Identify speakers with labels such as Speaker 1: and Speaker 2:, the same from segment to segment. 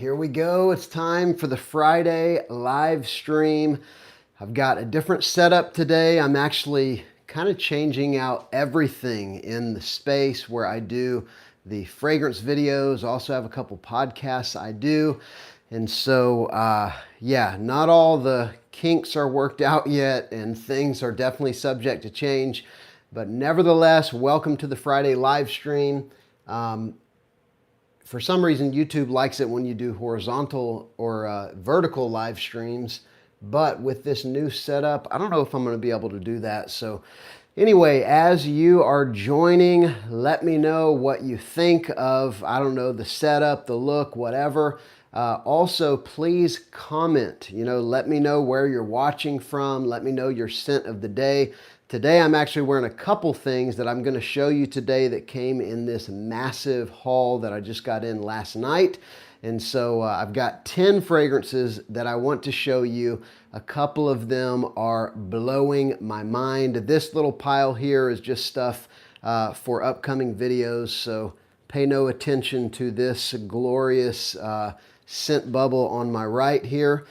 Speaker 1: here we go. It's time for the Friday live stream. I've got a different setup today. I'm actually kind of changing out everything in the space where I do the fragrance videos. Also have a couple podcasts I do. And so, yeah, not all the kinks are worked out yet, and things are definitely subject to change. But nevertheless, welcome to the Friday live stream. For some reason, YouTube likes it when you do horizontal or vertical live streams. But with this new setup, I don't know if I'm going to be able to do that. So anyway, as you are joining, let me know what you think of, I don't know, the setup, the look, whatever. Also, please comment. Let me know where you're watching from. Let me know your scent of the day. Today, I'm actually wearing a couple things that I'm going to show you today that came in this massive haul that I just got in last night. And so I've got 10 fragrances that I want to show you. A couple of them are blowing my mind. This little pile here is just stuff for upcoming videos. So pay no attention to this glorious scent bubble on my right here.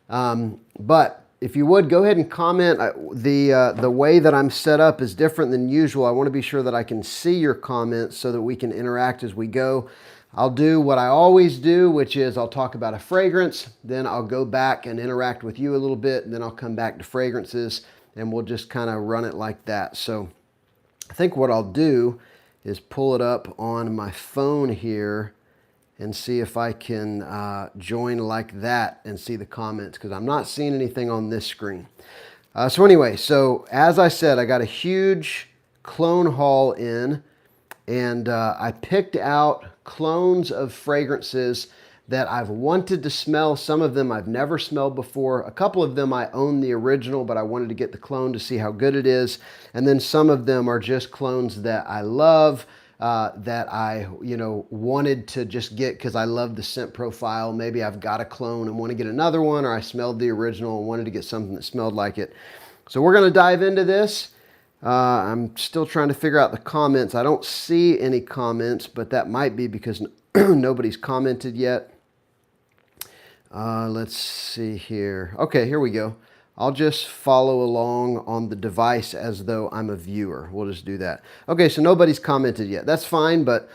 Speaker 1: But if you would, go ahead and comment. The way that I'm set up is different than usual. I want to be sure that I can see your comments so that we can interact as we go. I'll do what I always do, which is I'll talk about a fragrance, then I'll go back and interact with you a little bit, and then I'll come back to fragrances, and we'll just kind of run it like that. So I think what I'll do is pull it up on my phone here and see if I can join like that and see the comments, because I'm not seeing anything on this screen. So anyway, so as I said, I got a huge clone haul in, and I picked out clones of fragrances that I've wanted to smell. Some of them I've never smelled before. A couple of them I own the original, but I wanted to get the clone to see how good it is. And then some of them are just clones that I love, that I, wanted to just get because I love the scent profile. Maybe I've got a clone and want to get another one, or I smelled the original and wanted to get something that smelled like it. So we're going to dive into this. I'm still trying to figure out the comments. I don't see any comments, but that might be because nobody's commented yet. Let's see here. Okay, here we go. I'll just follow along on the device as though I'm a viewer. We'll just do that. Okay, so nobody's commented yet. That's fine, but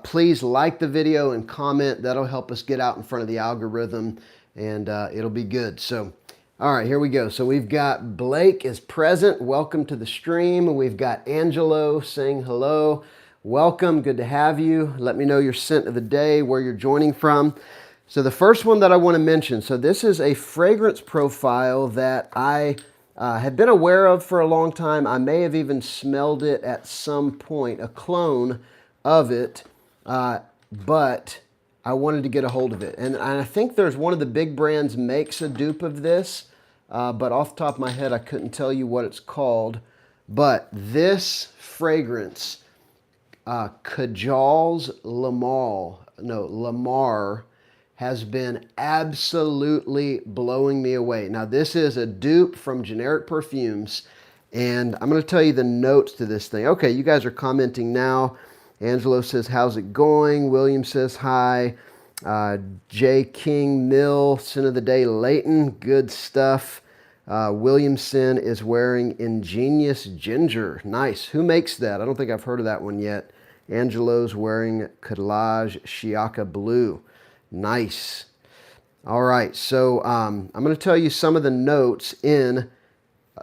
Speaker 1: please like the video and comment. That'll help us get out in front of the algorithm, and it'll be good. So, all right, here we go. So we've got Blake is present. Welcome to the stream. We've got Angelo saying hello. Welcome, good to have you. Let me know your scent of the day, where you're joining from. So the first one that I want to mention, so this is a fragrance profile that I have been aware of for a long time. I may have even smelled it at some point, a clone of it, but I wanted to get a hold of it. And I think there's one of the big brands makes a dupe of this, but off the top of my head, I couldn't tell you what it's called. But this fragrance, Kajal Lamar, has been absolutely blowing me away. Now, this is a dupe from generic perfumes, and I'm going to tell you the notes to this thing. Okay, you guys are commenting now. Angelo says, how's it going? William says, hi. J. King Mill, scent of the day, Leighton, good stuff. Williamson is wearing Ingenious Ginger. Nice. Who makes that? I don't think I've heard of that one yet. Angelo's wearing Collage Shiaka Blue. Nice. All right, so I'm going to tell you some of the notes in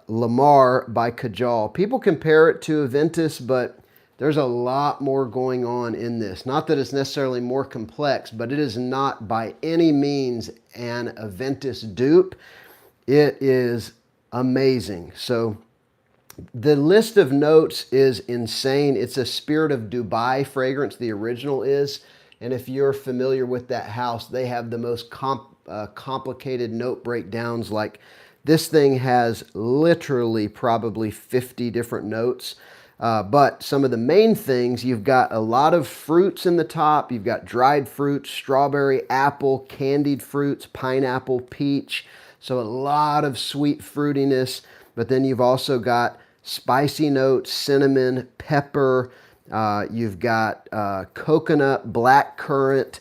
Speaker 1: Lamar by Kajal. People compare it to Aventus, but there's a lot more going on in this. Not that it's necessarily more complex, but it is not by any means an Aventus dupe. It is amazing. So the list of notes is insane. It's a Spirit of Dubai fragrance, the original is. And if you're familiar with that house, they have the most complicated note breakdowns. Like this thing has literally probably 50 different notes. But some of the main things, you've got a lot of fruits in the top. You've got dried fruits, strawberry, apple, candied fruits, pineapple, peach. So a lot of sweet fruitiness. But then you've also got spicy notes, cinnamon, pepper. You've got coconut, black currant,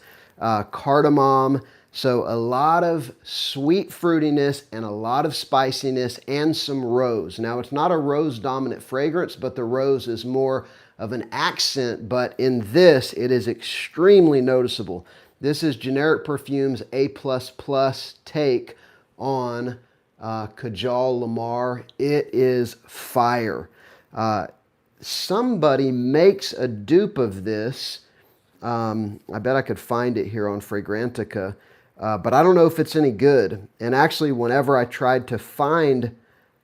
Speaker 1: cardamom. So a lot of sweet fruitiness and a lot of spiciness and some rose. Now it's not a rose dominant fragrance, but the rose is more of an accent, but in this it is extremely noticeable. This is Generic Perfume's A++ take on Kajal Lamar. It is fire. Somebody makes a dupe of this. I bet I could find it here on Fragrantica. But I don't know if it's any good. And actually, whenever I tried to find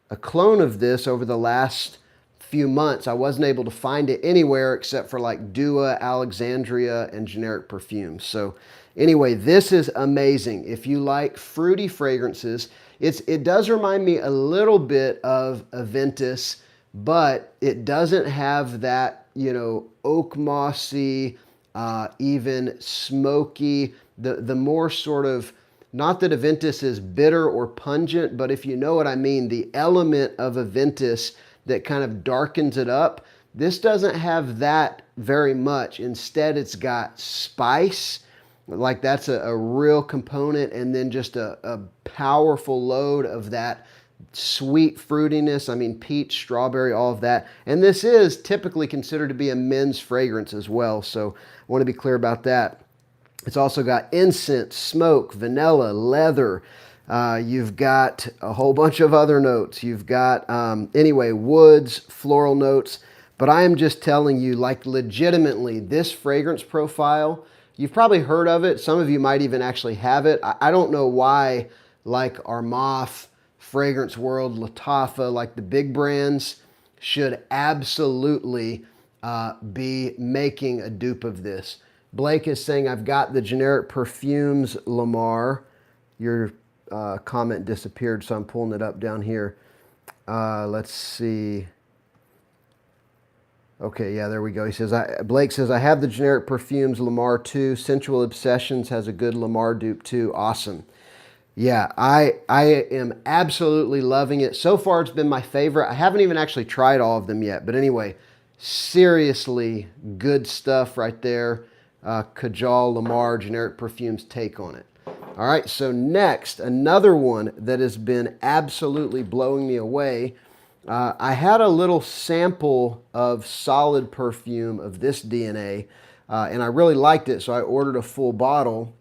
Speaker 1: a clone of this over the last few months, I wasn't able to find it anywhere except for like Dua, Alexandria, and Generic Perfumes. So anyway, this is amazing. If you like fruity fragrances, it does remind me a little bit of Aventus, but it doesn't have that, you know, oak mossy, even smoky, the more sort of, not that Aventus is bitter or pungent, but if you know what I mean, the element of Aventus that kind of darkens it up. This doesn't have that very much. Instead, it's got spice, like that's a real component, and then just a powerful load of that sweet fruitiness. I mean, peach, strawberry, all of that. And this is typically considered to be a men's fragrance as well, so I want to be clear about that. It's also got incense, smoke, vanilla, leather. You've got a whole bunch of other notes. You've got, anyway, woods, floral notes. But I am just telling you, like legitimately, this fragrance profile, you've probably heard of it. Some of you might even actually have it. I don't know why, like Aroma, Fragrance World, Lattafa, like the big brands, should absolutely be making a dupe of this. Blake is saying, I've got the Generic Perfumes Lamar. Your comment disappeared, so I'm pulling it up down here. Let's see. Okay, yeah, there we go. He says, Blake says, I have the Generic Perfumes Lamar too. Sensual Obsessions has a good Lamar dupe too. Awesome. Yeah, I am absolutely loving it. So far, it's been my favorite. I haven't even actually tried all of them yet. But anyway, seriously good stuff right there. Kajal Lamar, Generic Perfumes take on it. All right, so next, another one that has been absolutely blowing me away. I had a little sample of solid perfume of this DNA, and I really liked it, so I ordered a full bottle.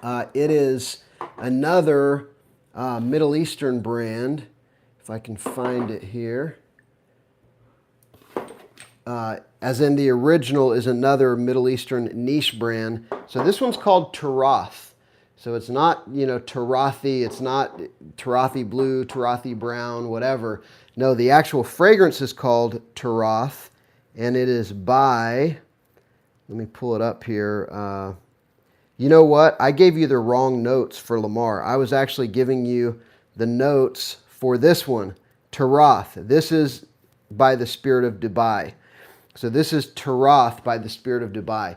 Speaker 1: It is another Middle Eastern brand, if I can find it here. As in the original is another Middle Eastern niche brand. So this one's called Tarath. So it's not, you know, Tarathi, it's not Tarathi blue, Tarathi brown, whatever. No, the actual fragrance is called Tarath, and it is by, let me pull it up here. You know what? I gave you the wrong notes for Lamar. I was actually giving you the notes for this one, Tarath. This is by the Spirit of Dubai. So this is Tarath by the Spirit of Dubai.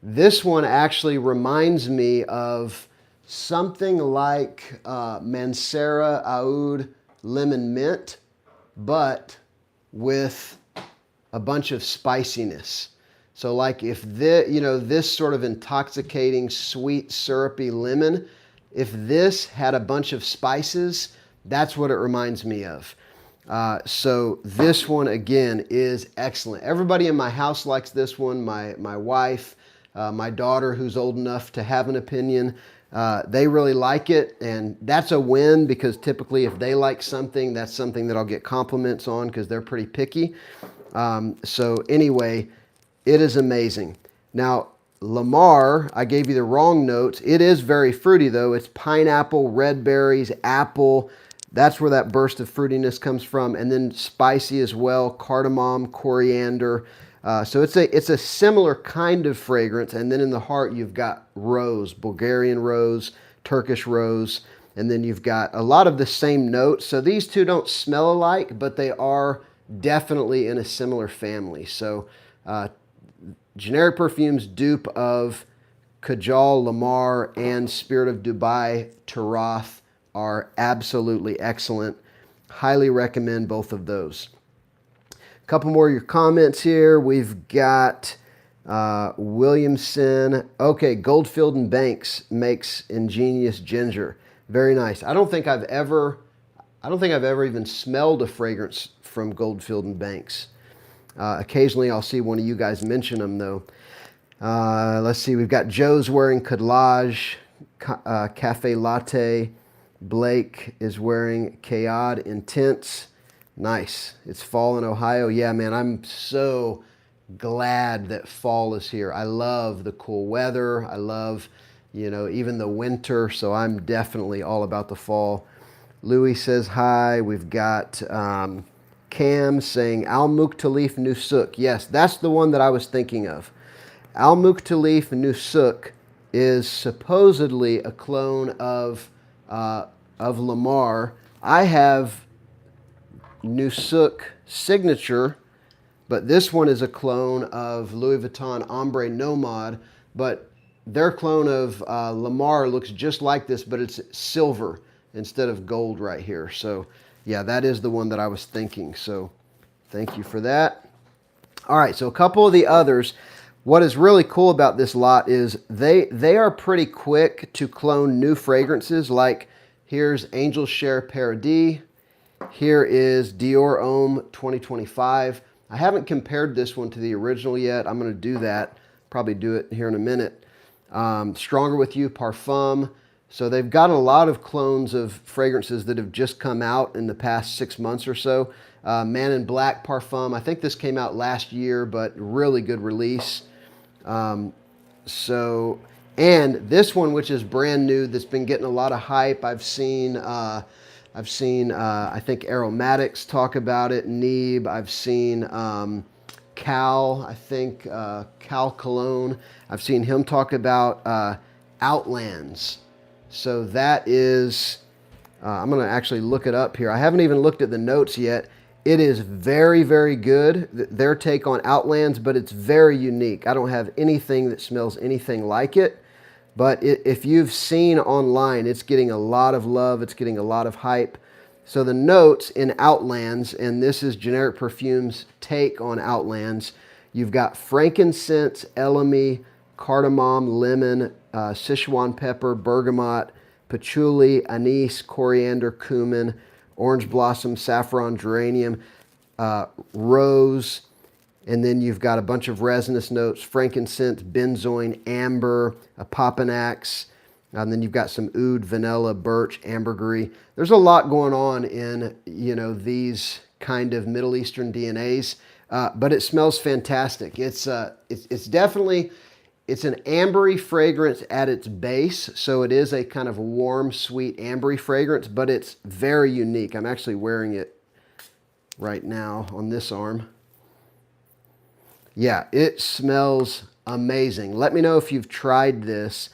Speaker 1: This one actually reminds me of something like Mancera Oud Lemon Mint, but with a bunch of spiciness. So like if this, you know, this sort of intoxicating, sweet, syrupy lemon, if this had a bunch of spices, that's what it reminds me of. So this one, again, is excellent. Everybody in my house likes this one. My wife, my daughter, who's old enough to have an opinion, they really like it. And that's a win, because typically if they like something, that's something that I'll get compliments on, because they're pretty picky. So anyway, it is amazing. Now, Lamar, I gave you the wrong notes. It is very fruity, though. It's pineapple, red berries, apple. That's where that burst of fruitiness comes from. And then spicy as well, cardamom, coriander. So it's a similar kind of fragrance. And then in the heart, you've got rose, Bulgarian rose, Turkish rose. And then you've got a lot of the same notes. So these two don't smell alike, but they are definitely in a similar family. So Generic Perfumes dupe of Kajal Lamar and Spirit of Dubai Tarath are absolutely excellent. Highly recommend both of those. A couple more of your comments here. We've got Williamson. Okay, Goldfield and Banks makes Ingenious Ginger. Very nice. I don't think I've ever even smelled a fragrance from Goldfield and Banks. Occasionally I'll see one of you guys mention them though. Let's see, we've got Joe's wearing Collage, Cafe Latte. Blake is wearing Kayad Intense. Nice. It's fall in Ohio. Yeah, man, I'm so glad that fall is here. I love the cool weather. I love, you know, even the winter. So I'm definitely all about the fall. Louis says hi. We've got Cam saying Al Mukhtalif Nusuk. Yes, that's the one that I was thinking of. Al Mukhtalif Nusuk is supposedly a clone of Lamar. I have Nusuk Signature, but this one is a clone of Louis Vuitton Ombre Nomad, but their clone of Lamar looks just like this, but it's silver instead of gold right here. So yeah, that is the one that I was thinking. So thank you for that. All right, so a couple of the others. What is really cool about this lot is they are pretty quick to clone new fragrances. Like here's Angel Share Paradis. Here is Dior Homme 2025. I haven't compared this one to the original yet. I'm going to do that. Probably do it here in a minute. Stronger With You Parfum. So they've got a lot of clones of fragrances that have just come out in the past 6 months or so. Man in Black Parfum. I think this came out last year, but really good release. And this one, which is brand new, that's been getting a lot of hype. I've seen I think Aromatics talk about it. Neeb. I've seen Cal. I think Cal Cologne. I've seen him talk about Outlands. So that is. I'm going to actually look it up here. I haven't even looked at the notes yet. It is very, very good, their take on Outlands, but it's very unique. I don't have anything that smells anything like it, but if you've seen online, it's getting a lot of love. It's getting a lot of hype. So the notes in Outlands, and this is Generic Perfume's take on Outlands, you've got frankincense, elemi, cardamom, lemon, Sichuan pepper, bergamot, patchouli, anise, coriander, cumin, orange blossom, saffron, geranium, rose, and then you've got a bunch of resinous notes, frankincense, benzoin, amber, a popanax, and then you've got some oud, vanilla, birch, ambergris. There's a lot going on in, you know, these kind of Middle Eastern DNAs, but it smells fantastic. It's definitely, it's an ambery fragrance at its base, so it is a kind of warm, sweet, ambery fragrance, but it's very unique. I'm actually wearing it right now on this arm. Yeah, it smells amazing. Let me know if you've tried this.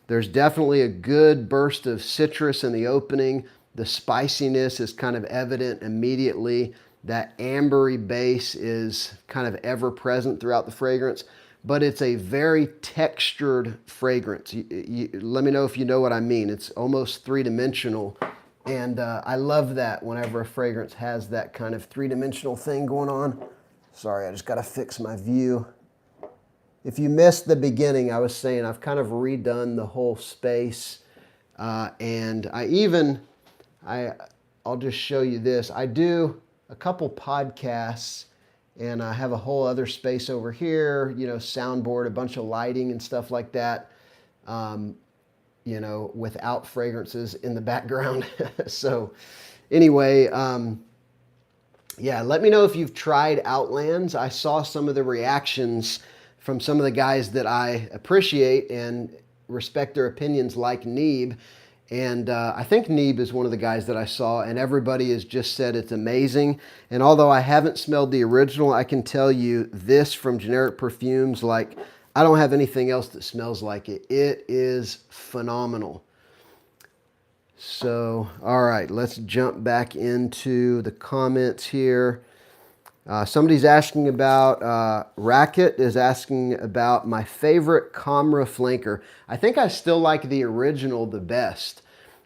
Speaker 1: There's definitely a good burst of citrus in the opening. The spiciness is kind of evident immediately. That ambery base is kind of ever present throughout the fragrance, but it's a very textured fragrance. Let me know if you know what I mean. It's almost three-dimensional, and I love that whenever a fragrance has that kind of three-dimensional thing going on. Sorry, I just got to fix my view. If you missed the beginning, I was saying I've kind of redone the whole space, and I'll just show you this. I do a couple podcasts, and I have a whole other space over here, you know, soundboard, a bunch of lighting and stuff like that, you know, without fragrances in the background. So anyway, yeah, let me know if you've tried Outlands. I saw some of the reactions from some of the guys that I appreciate and respect their opinions, like Neeb. And I think Neeb is one of the guys that I saw, and everybody has just said it's amazing. And although I haven't smelled the original, I can tell you this from Generic Perfumes, like, I don't have anything else that smells like it. It is phenomenal. So, all right, let's jump back into the comments here. Somebody's asking about, Racket is asking about my favorite Camera flanker. I think I still like the original the best.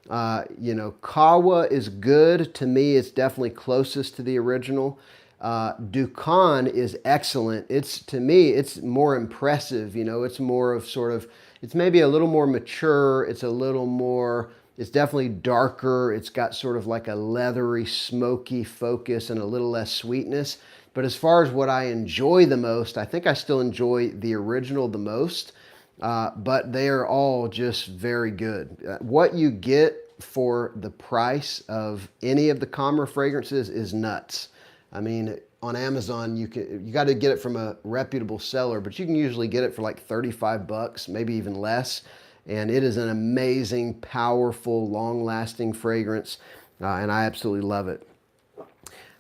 Speaker 1: You know, Kawa is good. To me, it's definitely closest to the original. Ducon is excellent. To me, it's more impressive. You know, it's more of sort of, it's maybe a little more mature. It's a little more, it's definitely darker. It's got sort of like a leathery, smoky focus and a little less sweetness. But as far as what I enjoy the most, I think I still enjoy the original the most. But they are all just very good. What you get for the price of any of the calmer fragrances is nuts. I mean, on Amazon, you got to get it from a reputable seller, but you can usually get it for like 35 bucks, maybe even less. And it is an amazing, powerful, long-lasting fragrance, and I absolutely love it.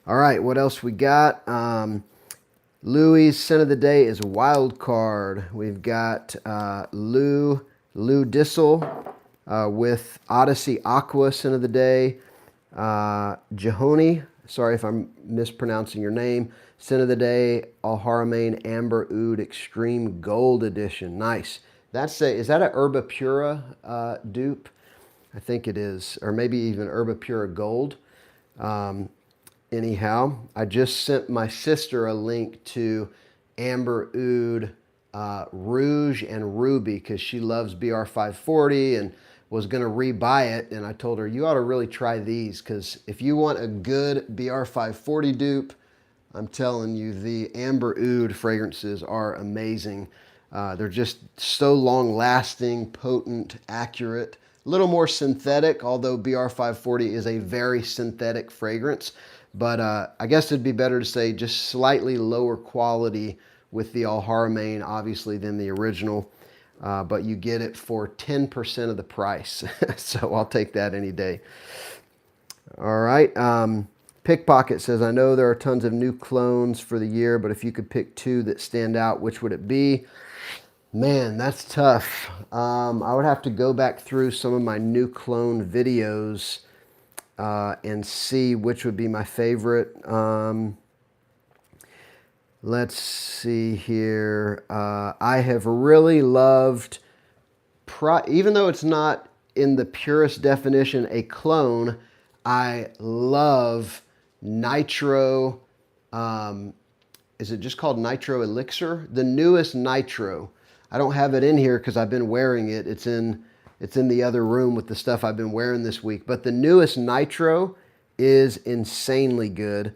Speaker 1: All right, what else we got? Louis' scent of the day is Wild Card. We've got Lou Dissel with Odyssey Aqua scent of the day. Jahoni, sorry if I'm mispronouncing your name, scent of the day, Al Haramain Amber Oud Extreme Gold Edition. Nice. Is that a Herba Pura dupe? I think it is, or maybe even Herba Pura Gold. Anyhow, I just sent my sister a link to Amber Oud Rouge and Ruby because she loves BR540 and was going to rebuy it. And I told her, you ought to really try these because if you want a good BR540 dupe, I'm telling you, the Amber Oud fragrances are amazing. They're just so long-lasting, potent, accurate, a little more synthetic, although BR540 is a very synthetic fragrance. But I guess it'd be better to say just slightly lower quality with the Al Haramain, obviously, than the original. But you get it for 10% of the price. So I'll take that any day. All right. Pickpocket says, I know there are tons of new clones for the year, but if you could pick two that stand out, which would it be? Man, that's tough. I would have to go back through some of my new clone videos and see which would be my favorite. Let's see here. I have really loved, even though it's not in the purest definition a clone, I love Nitro. Is it just called Nitro Elixir? The newest Nitro. I don't have it in here because I've been wearing it. It's in the other room with the stuff I've been wearing this week. But the newest Nitro is insanely good.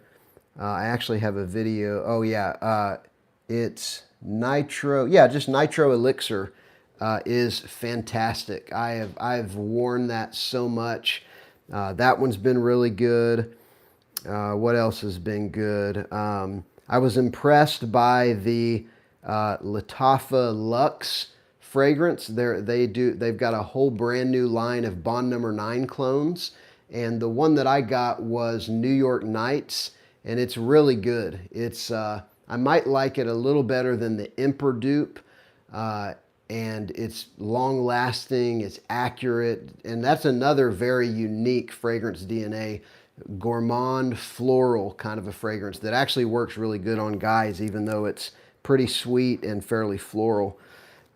Speaker 1: I actually have a video. Oh yeah, it's Nitro. Yeah, just Nitro Elixir is fantastic. I've worn that so much. That one's been really good. What else has been good? I was impressed by the Lattafa Luxe fragrance. They've got a whole brand new line of Bond No. 9 clones, and the one that I got was New York Nights, and it's really good. It's I might like it a little better than the Emperor dupe, and it's long lasting, it's accurate, and that's another very unique fragrance DNA. Gourmand floral kind of a fragrance that actually works really good on guys, even though it's pretty sweet and fairly floral.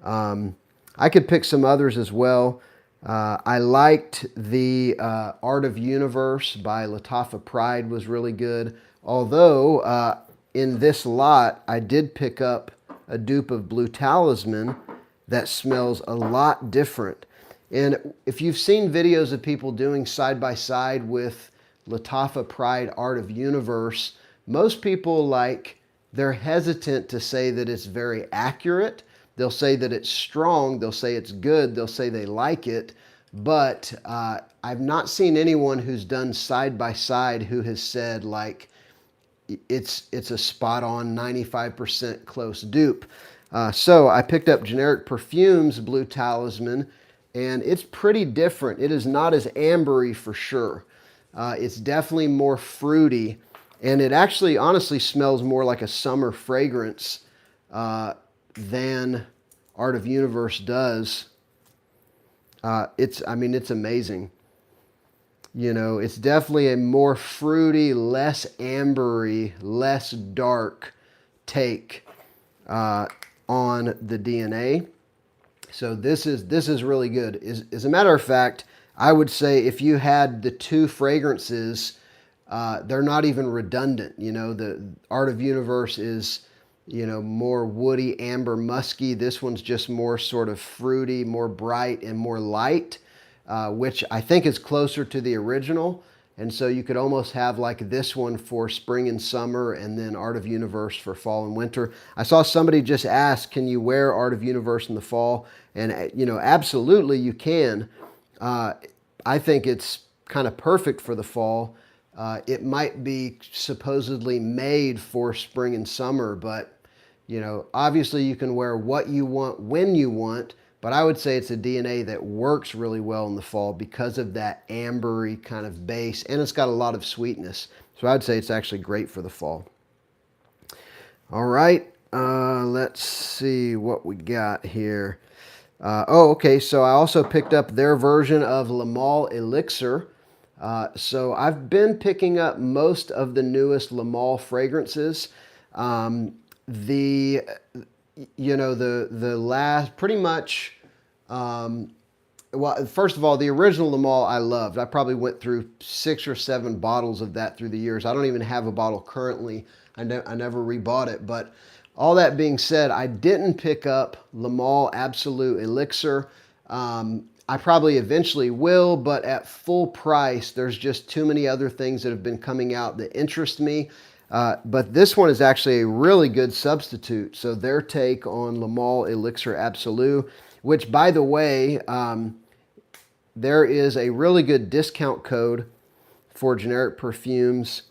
Speaker 1: I could pick some others as well. I liked the Art of Universe by Lattafa Pride was really good. Although in this lot, I did pick up a dupe of Blue Talisman that smells a lot different. And if you've seen videos of people doing side-by-side with Lattafa Pride Art of Universe, most people they're hesitant to say that it's very accurate. They'll say that it's strong. They'll say it's good. They'll say they like it. But I've not seen anyone who's done side-by-side who has said it's a spot-on 95% close dupe. So I picked up Generic Perfumes Blue Talisman, and it's pretty different. It is not as ambery for sure. It's definitely more fruity, and it actually honestly smells more like a summer fragrance than Art of Universe does. It's amazing. You know, it's definitely a more fruity, less ambery, less dark take on the DNA. So this is really good. As a matter of fact, I would say if you had the two fragrances they're not even redundant. You know, the Art of Universe is, you know, more woody, amber, musky. This one's just more sort of fruity, more bright, and more light, which I think is closer to the original. And so you could almost have like this one for spring and summer, and then Art of Universe for fall and winter. I saw somebody just ask, can you wear Art of Universe in the fall? And, you know, absolutely you can. I think it's kind of perfect for the fall. It might be supposedly made for spring and summer, but, you know, obviously you can wear what you want when you want, but I would say it's a DNA that works really well in the fall because of that ambery kind of base, and it's got a lot of sweetness. So I'd say it's actually great for the fall. All right, let's see what we got here. Okay, so I also picked up their version of LAYL Elixir. So I've been picking up most of the newest LAYL fragrances. You know, the last, pretty much, well, first of all, the original LAYL I loved. I probably went through 6 or 7 bottles of that through the years. I don't even have a bottle currently. I never rebought it, but all that being said, I didn't pick up LAYL Absolute Elixir. I probably eventually will, but at full price, there's just too many other things that have been coming out that interest me. But this one is actually a really good substitute. So their take on LAYL Elixir Absolute, which, by the way, there is a really good discount code for generic perfumes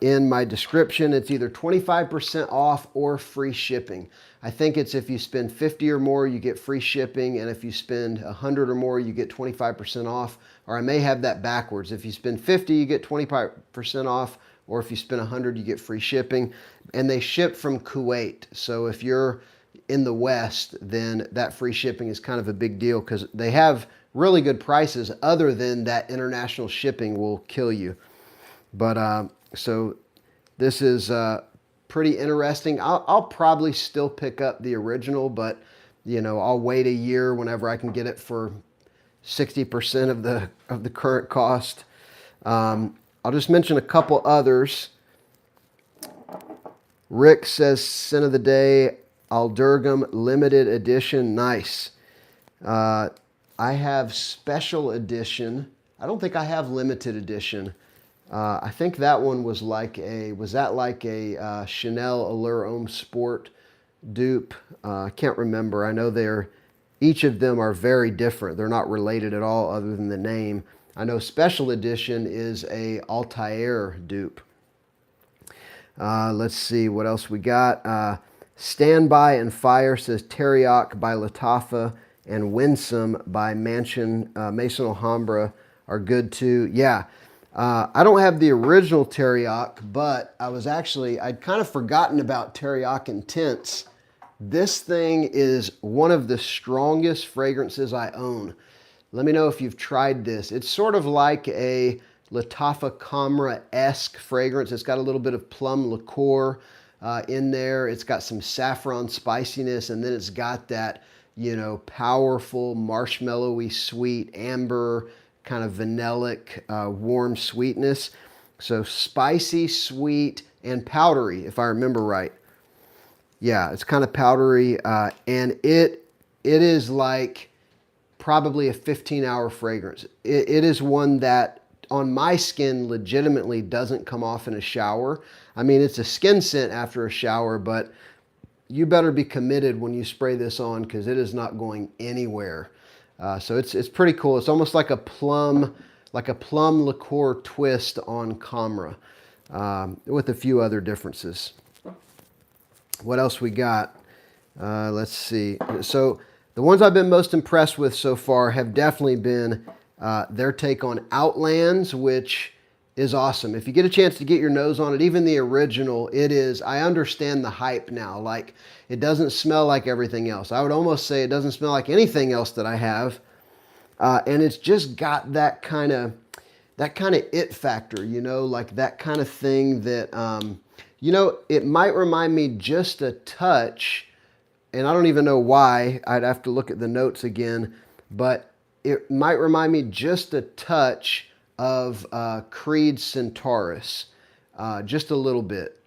Speaker 1: in my description. It's either 25% off or free shipping. I think it's if you spend 50 or more, you get free shipping, and if you spend 100 or more, you get 25% off. Or I may have that backwards. If you spend 50, you get 25% off, or if you spend 100, you get free shipping. And they ship from Kuwait. So if you're in the West, then that free shipping is kind of a big deal because they have really good prices, other than that international shipping will kill you. But so this is pretty interesting. I'll probably still pick up the original, but, you know, I'll wait a year whenever I can get it for 60% of the current cost. I'll just mention a couple others. Rick says, scent of the day, Aldurgam limited edition. Nice. I have special edition. I don't think I have limited edition. I think that one was like was that like a Chanel Allure Homme Sport dupe? I can't remember. I know each of them are very different. They're not related at all other than the name. I know special edition is a Altair dupe. Let's see what else we got. Standby and Fire says Teriyaki by Lattafa and Winsome by Maison Alhambra are good too. Yeah. I don't have the original Teriyaki, but I'd kind of forgotten about Teriyaki Intense. This thing is one of the strongest fragrances I own. Let me know if you've tried this. It's sort of like a Lattafa Camera-esque fragrance. It's got a little bit of plum liqueur in there. It's got some saffron spiciness, and then it's got that, you know, powerful, marshmallowy, sweet, amber, kind of vanillic, warm sweetness. So spicy, sweet, and powdery, if I remember right. Yeah, it's kind of powdery, and it is like probably a 15-hour fragrance. It is one that on my skin legitimately doesn't come off in a shower. I mean, it's a skin scent after a shower, but you better be committed when you spray this on because it is not going anywhere. So it's pretty cool. It's almost like a plum liqueur twist on Camera, with a few other differences. What else we got? Let's see. So the ones I've been most impressed with so far have definitely been their take on Outlands, which is awesome. If you get a chance to get your nose on it, even the original, I understand the hype now. Like, it doesn't smell like everything else. I would almost say it doesn't smell like anything else that I have. And it's just got that kind of it factor, you know, like that kind of thing that, you know, it might remind me just a touch, and I don't even know why. I'd have to look at the notes again, but it might remind me just a touch of Creed Centaurus, just a little bit,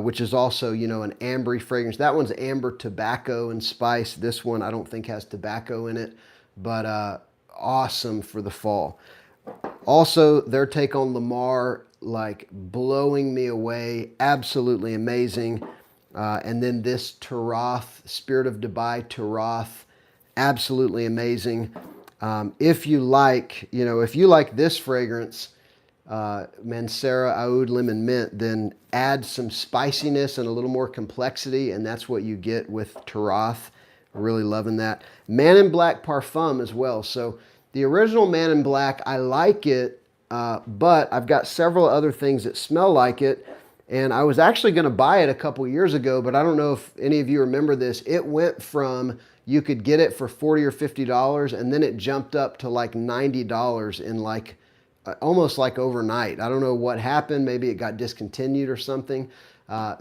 Speaker 1: which is also, you know, an ambery fragrance. That one's amber, tobacco, and spice. This one I don't think has tobacco in it, but awesome for the fall. Also, their take on Lamar, like blowing me away, absolutely amazing. And then this Taroth, Spirit of Dubai Taroth, absolutely amazing. If you like, you know, if you like this fragrance, Mancera Oud Lemon Mint, then add some spiciness and a little more complexity, and that's what you get with Taroth. Really loving that. Man in Black Parfum as well. So the original Man in Black, I like it, but I've got several other things that smell like it. And I was actually going to buy it a couple years ago, but I don't know if any of you remember this. It went from, you could get it for $40 or $50, and then it jumped up to like $90 in like, almost like overnight. I don't know what happened. Maybe it got discontinued or something.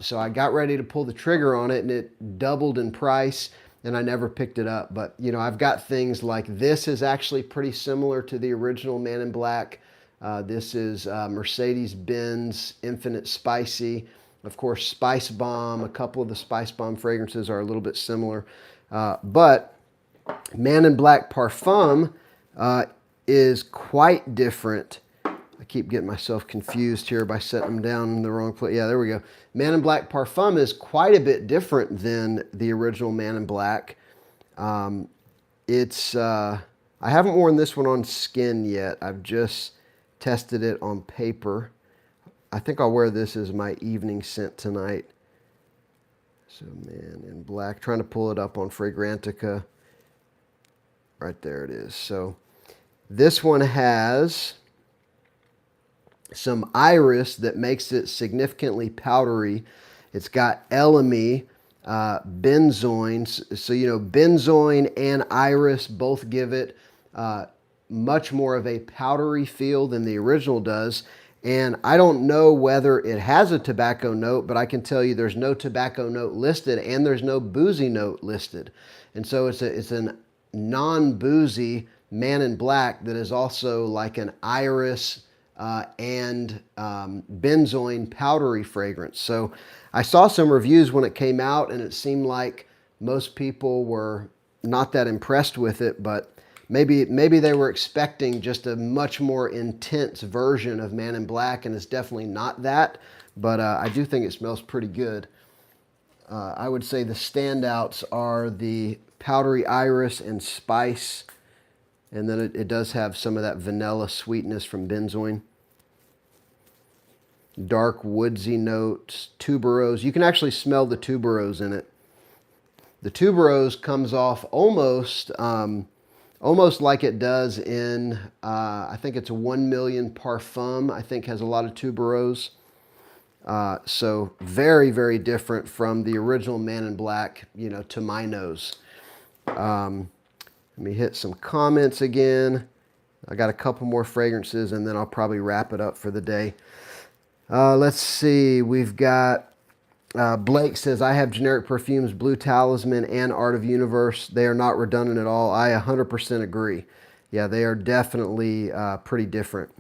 Speaker 1: So I got ready to pull the trigger on it, and it doubled in price, and I never picked it up. But, you know, I've got things like this is actually pretty similar to the original Man in Black. This is Mercedes-Benz Infinite Spicy. Of course, Spice Bomb. A couple of the Spice Bomb fragrances are a little bit similar. But Man in Black Parfum is quite different. I keep getting myself confused here by setting them down in the wrong place. Yeah, there we go. Man in Black Parfum is quite a bit different than the original Man in Black. I haven't worn this one on skin yet. I've just tested it on paper. I think I'll wear this as my evening scent tonight. So Man in Black, trying to pull it up on Fragrantica. Right there it is. So this one has some iris that makes it significantly powdery. It's got elemi, benzoin. So, you know, benzoin and iris both give it much more of a powdery feel than the original does. And I don't know whether it has a tobacco note, but I can tell you there's no tobacco note listed, and there's no boozy note listed. And so it's a non-boozy Man in Black that is also like an iris and benzoin powdery fragrance. So I saw some reviews when it came out, and it seemed like most people were not that impressed with it, but maybe they were expecting just a much more intense version of Man in Black, and it's definitely not that, but I do think it smells pretty good. I would say the standouts are the powdery iris and spice, and then it does have some of that vanilla sweetness from benzoin. Dark woodsy notes, tuberose. You can actually smell the tuberose in it. The tuberose comes off almost like it does in, I think it's a 1 million Parfum, I think has a lot of tuberose. So very, very different from the original Man in Black, you know, to my nose. Let me hit some comments again. I got a couple more fragrances, and then I'll probably wrap it up for the day. Let's see, we've got Blake says, I have generic perfumes, Blue Talisman and Art of Universe. They are not redundant at all. I 100% agree. Yeah, they are definitely pretty different.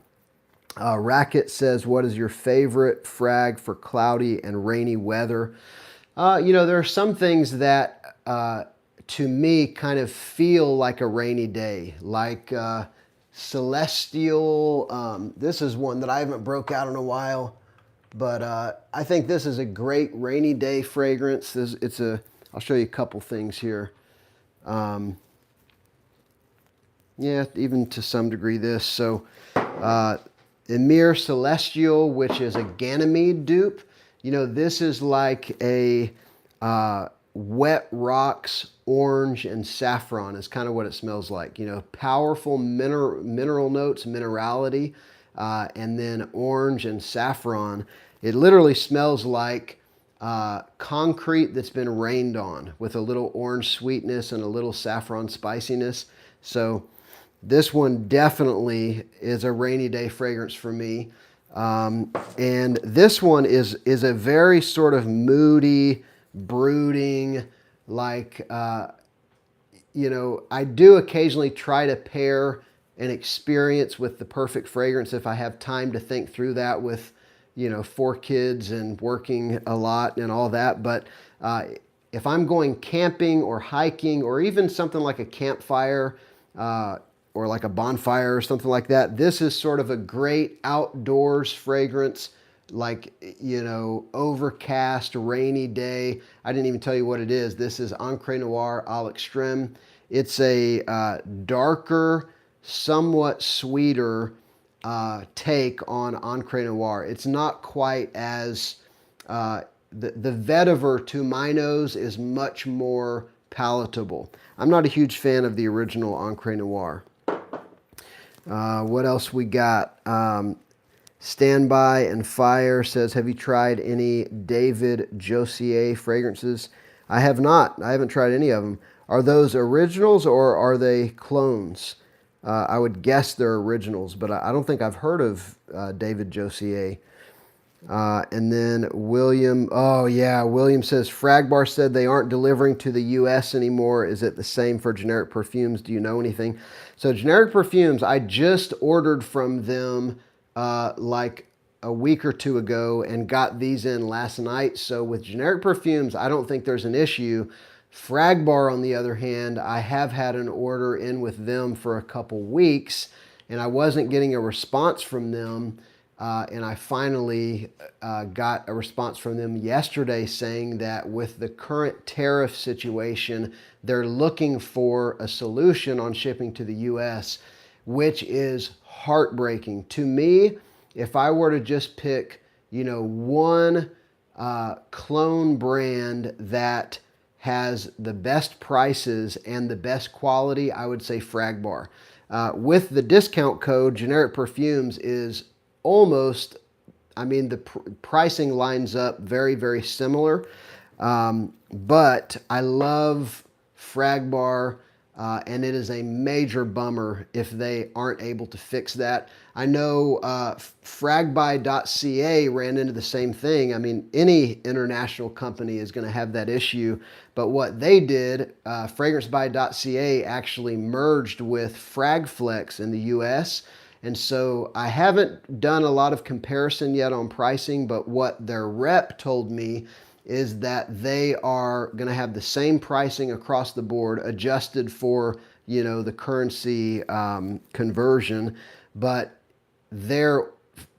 Speaker 1: Racket says, what is your favorite frag for cloudy and rainy weather? You know, there are some things that, to me, kind of feel like a rainy day, like Celestial. This is one that I haven't broke out in a while. But I think this is a great rainy day fragrance. I'll show you a couple things here. Yeah, even to some degree this. So Emir Celestial, which is a Ganymede dupe. You know, this is like a Wet Rocks orange and saffron is kind of what it smells like. You know, powerful mineral notes, minerality. And then orange and saffron. It literally smells like concrete that's been rained on, with a little orange sweetness and a little saffron spiciness. So this one definitely is a rainy day fragrance for me. And this one is a very sort of moody, brooding, like, you know, I do occasionally try to pair an experience with the perfect fragrance if I have time to think through that with, you know, 4 kids and working a lot and all that. But if I'm going camping or hiking or even something like a campfire or like a bonfire or something like that, this is sort of a great outdoors fragrance, like, you know, overcast, rainy day. I didn't even tell you what it is. This is Encre Noir à l'Extrême. It's a darker, somewhat sweeter take on Encre Noir. It's not quite as, the vetiver to my nose is much more palatable. I'm not a huge fan of the original Encre Noir. What else we got? Standby and Fire says, have you tried any David Jossier fragrances? I have not. I haven't tried any of them. Are those originals or are they clones? I would guess they're originals, but I don't think I've heard of David Jossier. And then William, oh yeah, William says, Fragbar said they aren't delivering to the US anymore. Is it the same for generic perfumes? Do you know anything? So generic perfumes, I just ordered from them like a week or 2 ago and got these in last night. So with generic perfumes, I don't think there's an issue. Fragbar, on the other hand, I have had an order in with them for a couple weeks and I wasn't getting a response from them. And I finally got a response from them yesterday saying that with the current tariff situation, they're looking for a solution on shipping to the US, which is heartbreaking. To me, if I were to just pick, you know, one clone brand that has the best prices and the best quality, I would say Fragbar. With the discount code, generic perfumes is almost, I mean, the pricing lines up very, very similar. But I love Fragbar, and it is a major bummer if they aren't able to fix that. I know Fragby.ca ran into the same thing. I mean, any international company is going to have that issue. But what they did, FragranceBuy.ca actually merged with Fragflex in the US. And so I haven't done a lot of comparison yet on pricing, but what their rep told me is that they are going to have the same pricing across the board, adjusted for, you know, the currency conversion. But their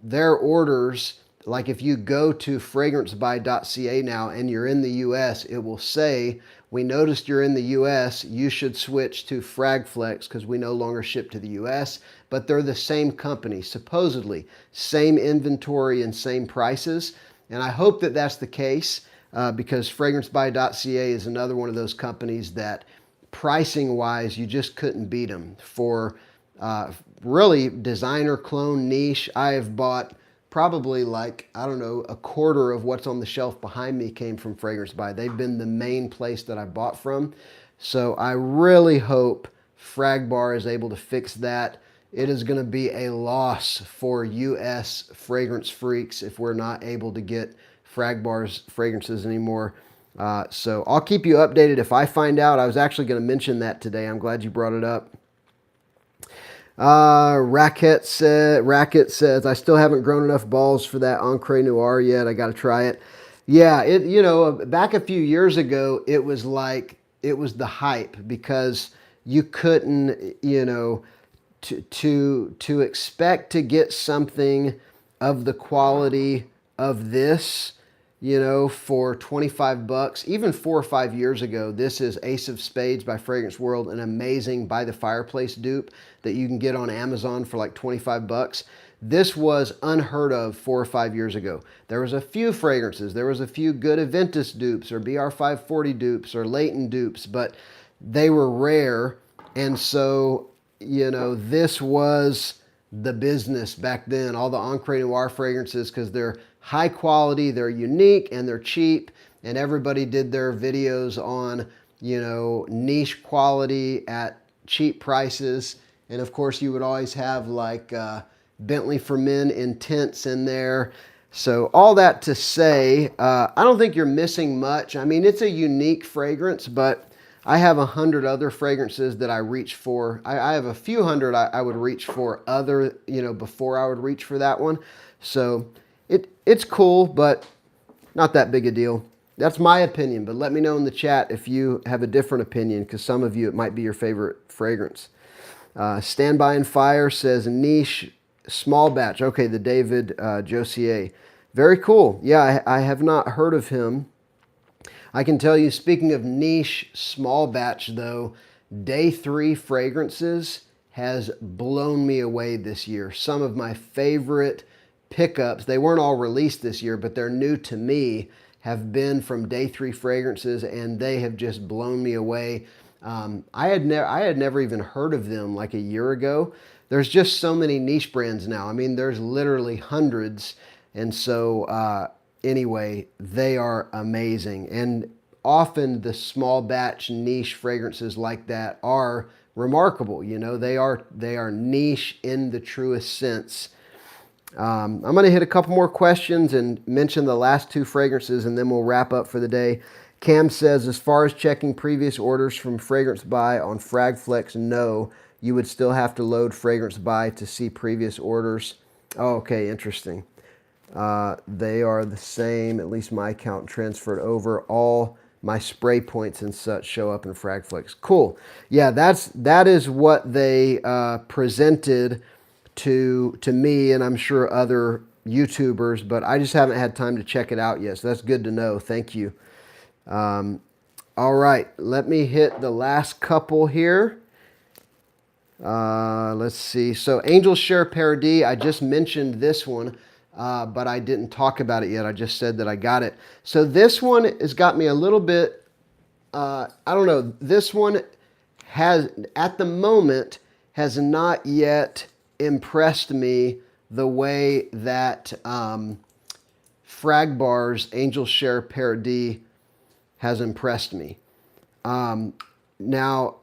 Speaker 1: orders, like if you go to FragranceBuy.ca now and you're in the US, it will say, we noticed you're in the US, you should switch to Fragflex because we no longer ship to the US, but they're the same company, supposedly, same inventory and same prices. And I hope that that's the case because FragranceBuy.ca is another one of those companies that pricing-wise, you just couldn't beat them. For really designer clone niche, I have bought probably like, I don't know, a quarter of what's on the shelf behind me came from Fragrance Buy. They've been the main place that I bought from. So I really hope Fragbar is able to fix that. It is going to be a loss for US fragrance freaks if we're not able to get Fragbar's fragrances anymore. So I'll keep you updated if I find out. I was actually going to mention that today. I'm glad you brought it up. Racket says, I still haven't grown enough balls for that Encre Noir yet. I got to try it. Yeah, you know, back a few years ago, it was like, it was the hype because you couldn't, you know, to expect to get something of the quality of this, you know, for 25 bucks, even 4 or 5 years ago. This is Ace of Spades by Fragrance World, an amazing By the Fireplace dupe that you can get on Amazon for like 25 bucks. This was unheard of 4 or 5 years ago. There was a few fragrances. There was a few good Aventus dupes or BR540 dupes or Layton dupes, but they were rare. And so, you know, this was the business back then. All the Encre Noir fragrances, because they're high quality, they're unique, and they're cheap. And everybody did their videos on, you know, niche quality at cheap prices. And of course, you would always have like Bentley for Men Intense in there. So all that to say, I don't think you're missing much. I mean, it's a unique fragrance, but I have 100 other fragrances that I reach for. I have a few hundred I would reach for other, before I would reach for that one. So it's cool, but not that big a deal. That's my opinion, but let me know in the chat if you have a different opinion, because some of you, it might be your favorite fragrance. Stand By and Fire says niche small batch. Okay, the David Josier. Very cool. Yeah, I have not heard of him. I can tell you, speaking of niche small batch though, Day 3 fragrances has blown me away this year. Some of my favorite pickups, they weren't all released this year, but they're new to me, have been from Day 3 fragrances, and they have just blown me away. I had never even heard of them like a year ago. There's just so many niche brands now. I mean, there's literally hundreds. And so anyway, they are amazing. And often the small batch niche fragrances like that are remarkable. They are niche in the truest sense. I'm going to hit a couple more questions and mention the last 2 fragrances, and then we'll wrap up for the day. Cam says, as far as checking previous orders from Fragrance Buy on Fragflex, no. You would still have to load Fragrance Buy to see previous orders. Oh, okay, interesting. They are the same, at least my account transferred over. All my spray points and such show up in Fragflex. Cool. Yeah, that is what they presented to me, and I'm sure other YouTubers, but I just haven't had time to check it out yet, so that's good to know. Thank you. All right, let me hit the last couple here. Let's see. So Angel Share Paradis, I just mentioned this one, but I didn't talk about it yet. I just said that I got it. So this one has got me a little bit, I don't know. This one has, at the moment, has not yet impressed me the way that Fragbar's Angel Share Paradis has impressed me. Now,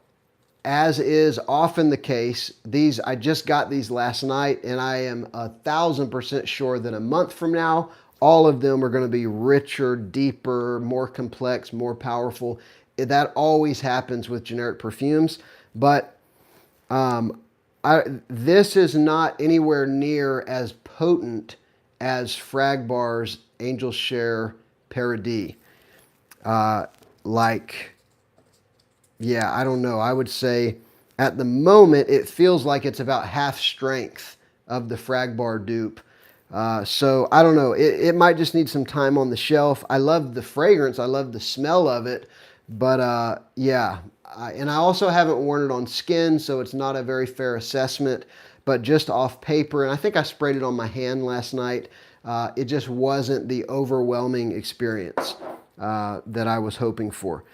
Speaker 1: as is often the case, I just got these last night, and I am 1,000% sure that a month from now, all of them are going to be richer, deeper, more complex, more powerful. That always happens with generic perfumes, but this is not anywhere near as potent as Fragbar's Angel Share Paradis. Yeah, I don't know. I would say at the moment, it feels like it's about half strength of the Fragbar dupe. So I don't know. It might just need some time on the shelf. I love the fragrance. I love the smell of it. But yeah, and I also haven't worn it on skin, so it's not a very fair assessment. But just off paper, and I think I sprayed it on my hand last night, it just wasn't the overwhelming experience that I was hoping for.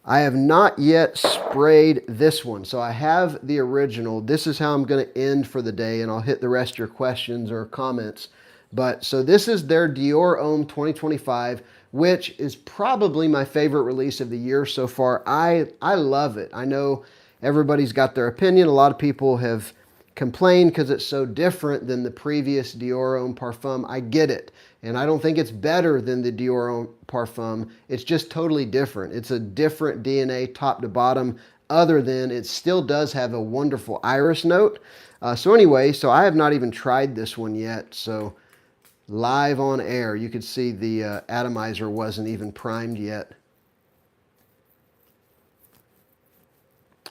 Speaker 1: I have not yet sprayed this one. So I have the original. This is how I'm going to end for the day, and I'll hit the rest of your questions or comments. But so this is their Dior Homme 2025, which is probably my favorite release of the year so far. I love it. I know everybody's got their opinion. A lot of people have complained because it's so different than the previous Dior Homme Parfum. I get it. And I don't think it's better than the Dior Homme Parfum. It's just totally different. It's a different DNA top to bottom, other than it still does have a wonderful iris note. So anyway, so I have not even tried this one yet. So live on air, you could see the atomizer wasn't even primed yet.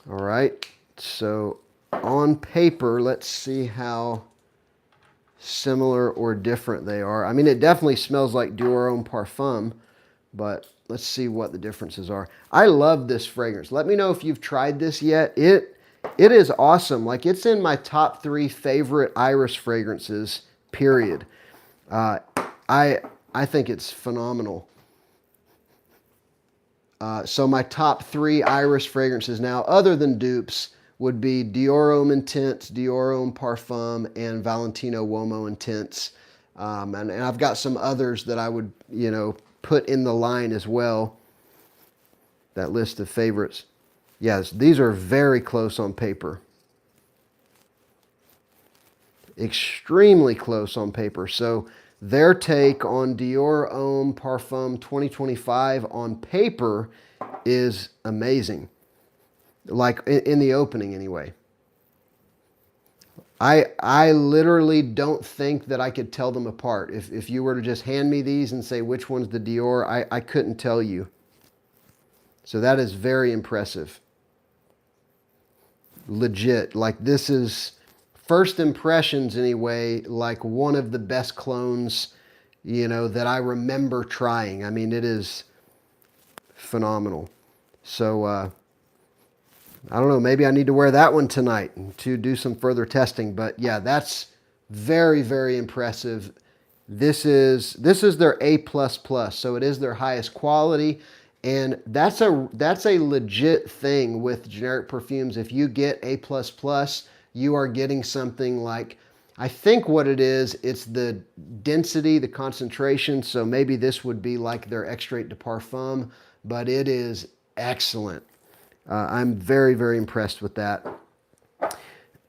Speaker 1: All right, so on paper, let's see how similar or different they are. I mean, it definitely smells like Dior Homme Parfum, but let's see what the differences are. I love this fragrance. Let me know if you've tried this yet. It is awesome. Like, it's in my top 3 favorite iris fragrances, period. I think it's phenomenal. So my top 3 iris fragrances now, other than dupes, would be Dior Homme Intense, Dior Homme Parfum, and Valentino Uomo Intense. And I've got some others that I would, put in the line as well. That list of favorites. Yes, these are very close on paper. Extremely close on paper. So their take on Dior Homme Parfum 2025 on paper is amazing. Like in the opening anyway. I literally don't think that I could tell them apart. If you were to just hand me these and say which one's the Dior, I couldn't tell you. So that is very impressive. Legit. Like this is, first impressions anyway, like one of the best clones, you know, that I remember trying. I mean, it is phenomenal. So, I don't know, maybe I need to wear that one tonight to do some further testing. But yeah, that's very, very impressive. This is their A++, so it is their highest quality. And that's a legit thing with generic perfumes. If you get A++, you are getting something like, I think what it is, it's the density, the concentration. So maybe this would be like their Extrait de Parfum, but it is excellent. I'm very, very impressed with that.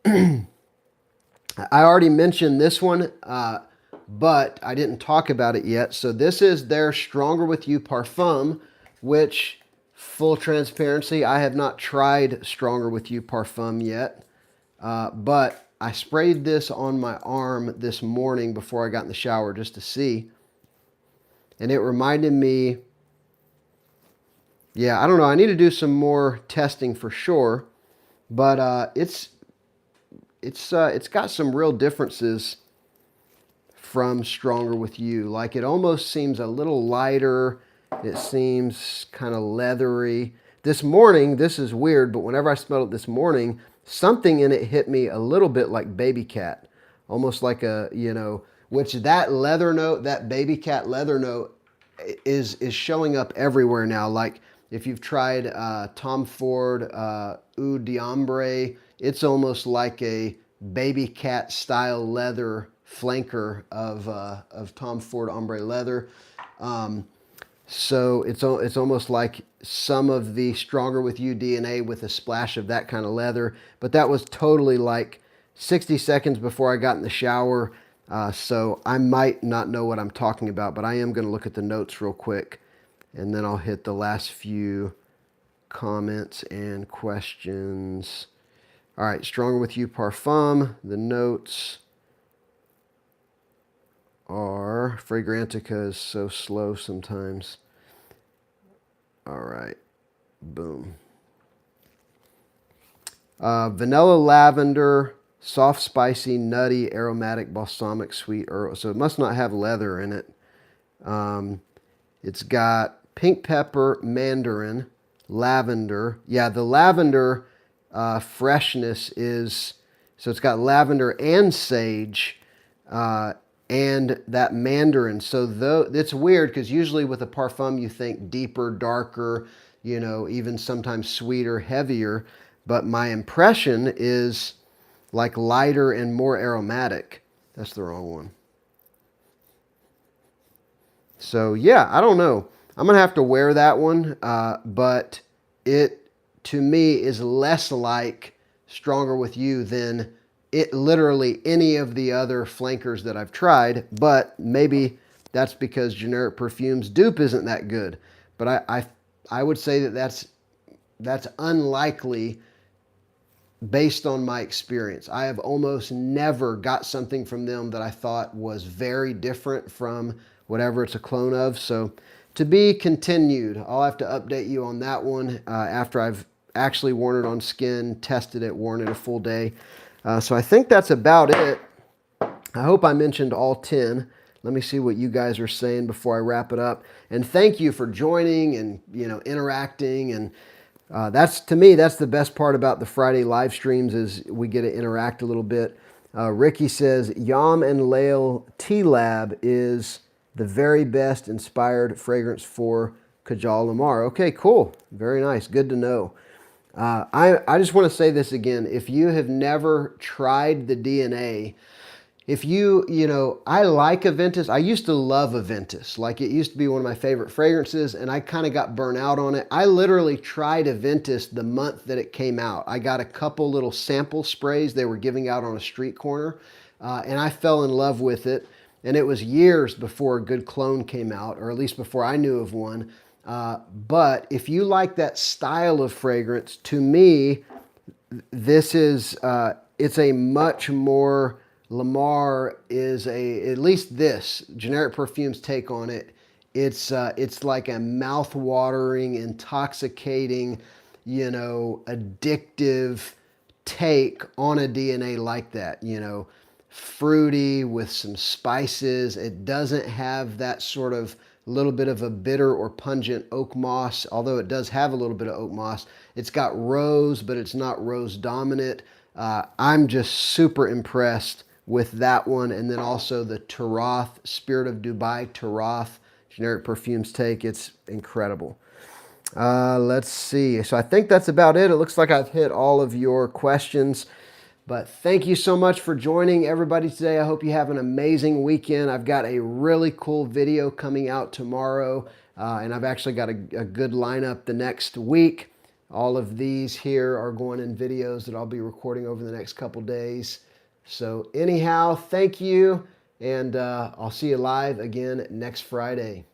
Speaker 1: I already mentioned this one, but I didn't talk about it yet. So this is their Stronger With You Parfum, which, full transparency, I have not tried Stronger With You Parfum yet. But I sprayed this on my arm this morning before I got in the shower just to see. And it reminded me, yeah, I don't know. I need to do some more testing for sure, but it's got some real differences from Stronger With You. Like it almost seems a little lighter. It seems kind of leathery. This morning, this is weird, but whenever I smelled it this morning, something in it hit me a little bit like Baby Cat, almost like a, you know, which that leather note, that Baby Cat leather note is showing up everywhere now. Like, if you've tried Tom Ford Eau d'Ambre, it's almost like a Baby Cat style leather flanker of Tom Ford Ombre leather. So it's almost like some of the Stronger With You DNA with a splash of that kind of leather. But that was totally like 60 seconds before I got in the shower. So I might not know what I'm talking about, but I am going to look at the notes real quick. And then I'll hit the last few comments and questions. All right, Stronger With You Parfum. The notes are, Fragrantica is so slow sometimes. All right, boom. Vanilla lavender, soft, spicy, nutty, aromatic, balsamic, sweet herb. So it must not have leather in it. It's got pink pepper, mandarin, lavender. Yeah, the lavender freshness is, so it's got lavender and sage and that mandarin. So though it's weird because usually with a parfum you think deeper, darker, you know, even sometimes sweeter, heavier. But my impression is like lighter and more aromatic. That's the wrong one. So yeah, I don't know. I'm going to have to wear that one, but it, to me, is less like Stronger With You than it literally any of the other flankers that I've tried. But maybe that's because generic perfumes dupe isn't that good. But I would say that that's unlikely based on my experience. I have almost never got something from them that I thought was very different from whatever it's a clone of. So to be continued. I'll have to update you on that one after I've actually worn it on skin, tested it, worn it a full day. So I think that's about it. I hope I mentioned all 10. Let me see what you guys are saying before I wrap it up. And thank you for joining and, you know, interacting. And that's, to me, that's the best part about the Friday live streams is we get to interact a little bit. Ricky says, Yam and LAYL T-Lab is the very best inspired fragrance for Kajal Lamar. Okay, cool. Very nice. Good to know. I just want to say this again. If you have never tried the DNA, if you know, I like Aventus. I used to love Aventus. Like it used to be one of my favorite fragrances and I kind of got burnt out on it. I literally tried Aventus the month that it came out. I got a couple little sample sprays they were giving out on a street corner and I fell in love with it. And it was years before a good clone came out, or at least before I knew of one. But if you like that style of fragrance, to me, this is, it's a much more, Lamar is at least this, Generic Perfumes take on it. It's like a mouth-watering, intoxicating, addictive take on a DNA like that, fruity with some spices. It doesn't have that sort of little bit of a bitter or pungent oak moss, although it does have a little bit of oak moss. It's got rose, but it's not rose dominant. I'm just super impressed with that one. And then also the Tarath, Spirit of Dubai Tarath, Generic Perfumes take. It's incredible. Let's see. So I think that's about it. It looks like I've hit all of your questions. But thank you so much for joining everybody today. I hope you have an amazing weekend. I've got a really cool video coming out tomorrow, and I've actually got a good lineup the next week. All of these here are going in videos that I'll be recording over the next couple days. So anyhow, thank you, and I'll see you live again next Friday.